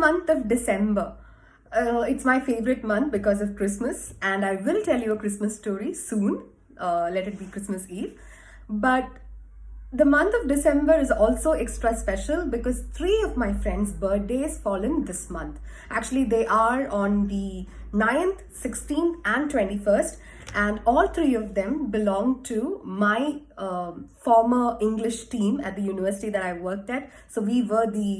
month of December. It's my favorite month because of Christmas, and I will tell you a Christmas story soon. Let it be Christmas Eve. But the month of December is also extra special because 3 of my friends' birthdays fall in this month. Actually, they are on the 9th, 16th, and 21st, and all 3 of them belong to my former English team at the university that I worked at. So we were the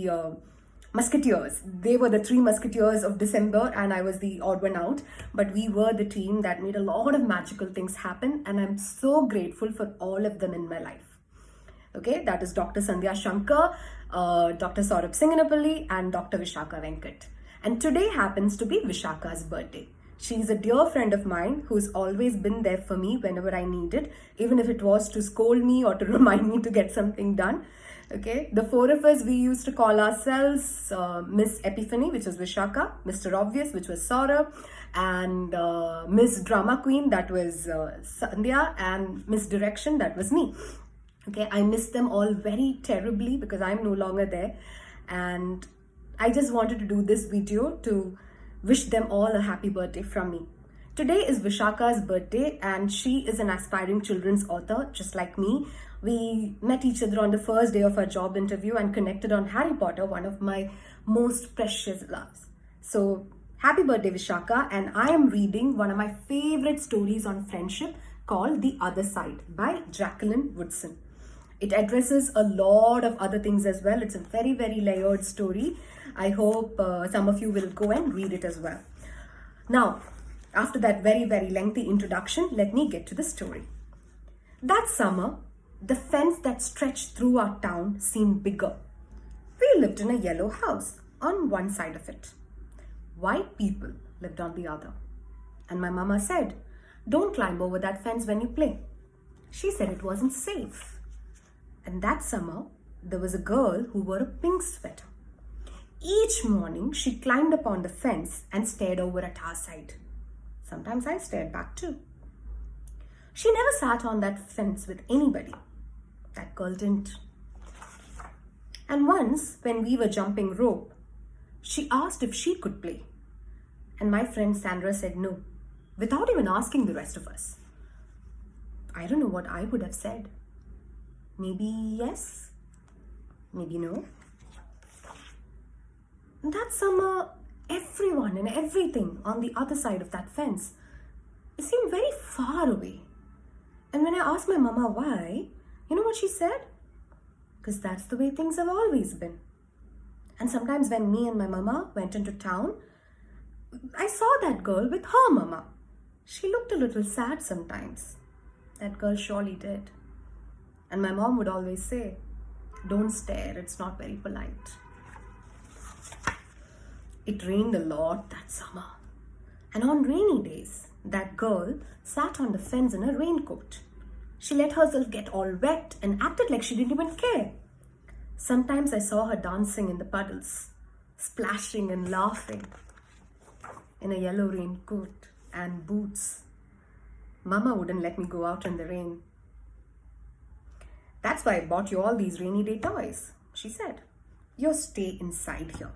Musketeers. They were the 3 Musketeers of December, and I was the odd one out. But we were the team that made a lot of magical things happen, and I'm so grateful for all of them in my life. Okay, that is Dr. Sandhya Shankar, Dr. Saurabh Singanapalli, and Dr. Vishaka Venkat. And today happens to be Vishaka's birthday. She is a dear friend of mine who's always been there for me whenever I needed, even if it was to scold me or to remind me to get something done. Okay, the 4 of us, we used to call ourselves Miss Epiphany, which was Vishaka, Mr. Obvious, which was Saurabh, and Miss Drama Queen, that was Sandhya, and Miss Direction, that was me. Okay, I miss them all very terribly because I'm no longer there, and I just wanted to do this video to wish them all a happy birthday from me. Today is Vishaka's birthday, and she is an aspiring children's author just like me. We met each other on the first day of our job interview and connected on Harry Potter, one of my most precious loves. So happy birthday, Vishaka, and I am reading one of my favorite stories on friendship called The Other Side by Jacqueline Woodson. It addresses a lot of other things as well. It's a very, very layered story. I hope some of you will go and read it as well. Now, after that very, very lengthy introduction, let me get to the story. That summer, the fence that stretched through our town seemed bigger. We lived in a yellow house on one side of it. White people lived on the other. And my mama said, "Don't climb over that fence when you play." She said it wasn't safe. And that summer, there was a girl who wore a pink sweater. Each morning, she climbed upon the fence and stared over at our side. Sometimes I stared back too. She never sat on that fence with anybody. That girl didn't. And once, when we were jumping rope, she asked if she could play. And my friend Sandra said no, without even asking the rest of us. I don't know what I would have said. Maybe yes, maybe no. That summer, everyone and everything on the other side of that fence, it seemed very far away. And when I asked my mama why, you know what she said? Because that's the way things have always been. And sometimes when me and my mama went into town, I saw that girl with her mama. She looked a little sad sometimes. That girl surely did. And my mom would always say, "Don't stare, it's not very polite." It rained a lot that summer. And on rainy days, that girl sat on the fence in a raincoat. She let herself get all wet and acted like she didn't even care. Sometimes I saw her dancing in the puddles, splashing and laughing in a yellow raincoat and boots. Mama wouldn't let me go out in the rain. "That's why I bought you all these rainy day toys," she said. "You stay inside here,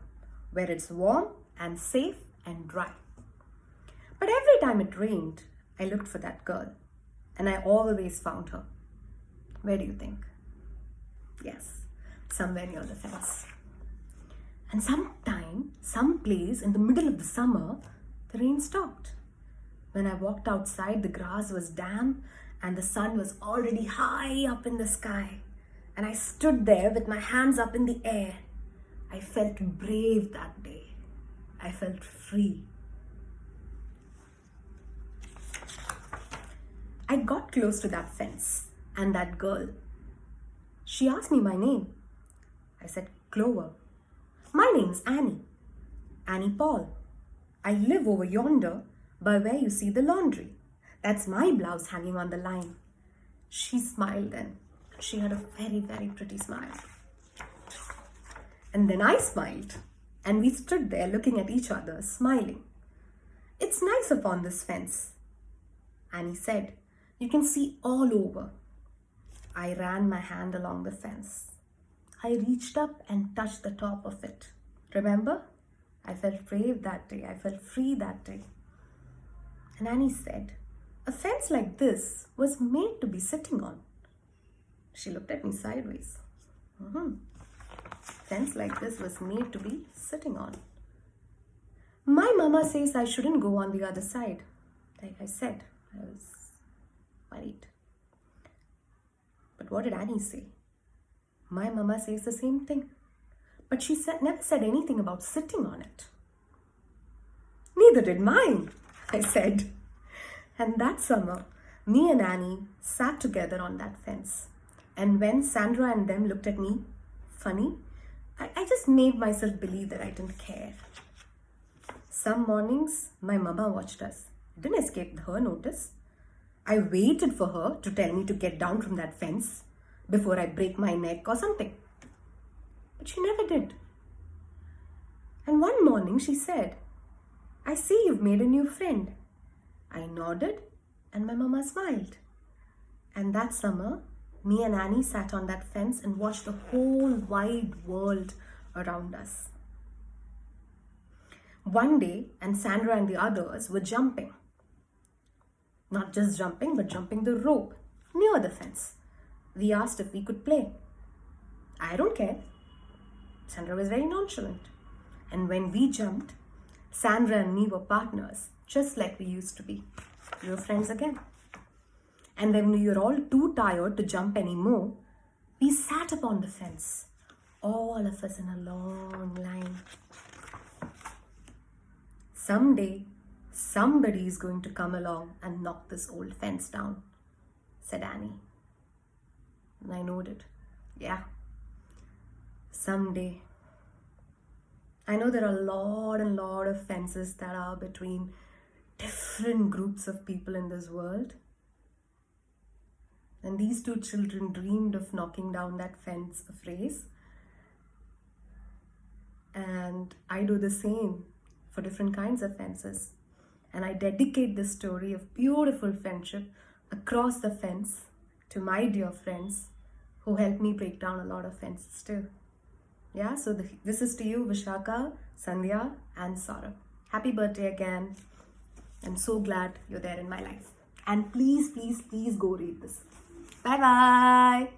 where it's warm and safe and dry." But every time it rained, I looked for that girl, and I always found her. Where do you think? Yes, somewhere near the fence. And some place in the middle of the summer, the rain stopped. When I walked outside, the grass was damp and the sun was already high up in the sky. And I stood there with my hands up in the air. I felt brave that day. I felt free. I got close to that fence and that girl. She asked me my name. I said, "Clover." "My name's Annie. Annie Paul. I live over yonder by where you see the laundry. That's my blouse hanging on the line." She smiled then. She had a very, very pretty smile. And then I smiled, and we stood there looking at each other, smiling. "It's nice upon this fence," Annie said. "You can see all over." I ran my hand along the fence. I reached up and touched the top of it. Remember? I felt brave that day. I felt free that day. And Annie said, a fence like this was made to be sitting on. She looked at me sideways. Fence like this was made to be sitting on. My mama says I shouldn't go on the other side. Like I said, I was worried. But what did Annie say? My mama says the same thing. But she never said anything about sitting on it. Neither did mine, I said. And that summer, me and Annie sat together on that fence. And when Sandra and them looked at me funny, I just made myself believe that I didn't care. Some mornings, my mama watched us. It didn't escape her notice. I waited for her to tell me to get down from that fence before I break my neck or something. But she never did. And one morning she said, I see you've made a new friend. I nodded and my mama smiled. And that summer, me and Annie sat on that fence and watched the whole wide world around us. One day, and Sandra and the others were jumping. Not just jumping, but jumping the rope near the fence. We asked if we could play. I don't care. Sandra was very nonchalant. And when we jumped, Sandra and me were partners, just like we used to be. We were friends again. And when we were all too tired to jump anymore, we sat upon the fence, all of us in a long line. Someday, somebody is going to come along and knock this old fence down, said Annie. And I nodded. Yeah, someday. I know there are a lot of fences that are between different groups of people in this world. And these two children dreamed of knocking down that fence of race. And I do the same for different kinds of fences. And I dedicate this story of beautiful friendship across the fence to my dear friends who helped me break down a lot of fences too. Yeah, so this is to you, Vishaka, Sandhya, and Saurabh. Happy birthday again. I'm so glad you're there in my life. And please, please, please go read this. Bye-bye.